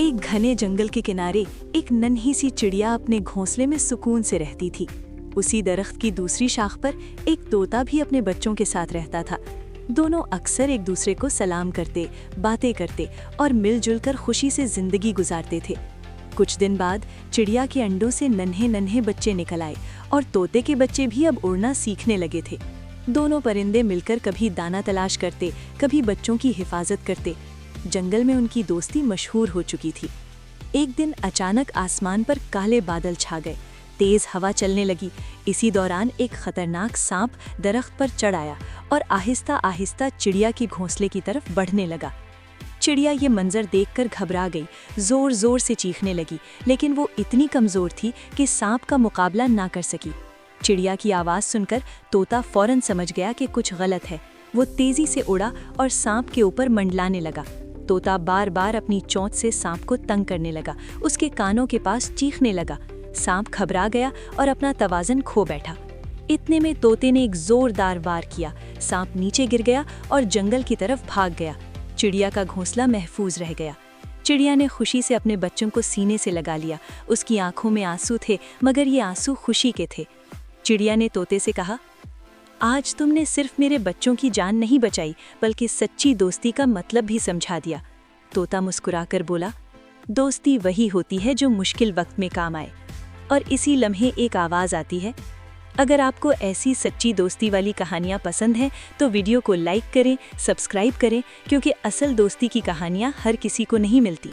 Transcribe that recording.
एक घने जंगल के किनारे एक नन्ही सी चिड़िया अपने घोंसले में सुकून से रहती थी। उसी दरख्त की दूसरी शाख पर एक तोता भी अपने बच्चों के साथ रहता था। दोनों अक्सर एक दूसरे को सलाम करते, बातें करते और मिलजुल कर खुशी से जिंदगी गुजारते थे। कुछ दिन बाद चिड़िया के अंडों से नन्हे नन्हे बच्चे निकल आए और तोते के बच्चे भी अब उड़ना सीखने लगे थे। दोनों परिंदे मिलकर कभी दाना तलाश करते, कभी बच्चों की हिफाजत करते। जंगल में उनकी दोस्ती मशहूर हो चुकी थी। एक दिन अचानक आसमान पर काले बादल छा गए, तेज हवा चलने लगी। इसी दौरान एक खतरनाक सांप दरख्त पर चढ़ आया और आहिस्ता आहिस्ता चिड़िया के घोंसले की तरफ बढ़ने लगा। चिड़िया ये मंजर देखकर घबरा गई, जोर जोर से चीखने लगी, लेकिन वो इतनी कमजोर थी कि सांप का मुकाबला ना कर सकी। चिड़िया की आवाज़ सुनकर तोता फौरन समझ गया कि कुछ गलत है। वो तेजी से उड़ा और सांप के ऊपर मंडलाने लगा। तोता बार बार अपनी चोंच से सांप को तंग करने लगा, उसके कानों के पास चीखने लगा। सांप घबरा गया और अपना तवाज़न खो बैठा। इतने में तोते ने एक जोरदार वार किया। सांप नीचे गिर गया और जंगल की तरफ भाग गया। चिड़िया का घोंसला महफूज रह गया। चिड़िया ने खुशी से अपने बच्चों को सीने से लगा लिया। उसकी आंखों में आंसू थे, मगर ये आंसू खुशी के थे। चिड़िया ने तोते से कहा, आज तुमने सिर्फ मेरे बच्चों की जान नहीं बचाई, बल्कि सच्ची दोस्ती का मतलब भी समझा दिया। तोता मुस्कुराकर बोला, दोस्ती वही होती है जो मुश्किल वक्त में काम आए। और इसी लम्हे एक आवाज़ आती है। अगर आपको ऐसी सच्ची दोस्ती वाली कहानियाँ पसंद हैं तो वीडियो को लाइक करें, सब्सक्राइब करें, क्योंकि असल दोस्ती की कहानियाँ हर किसी को नहीं मिलती।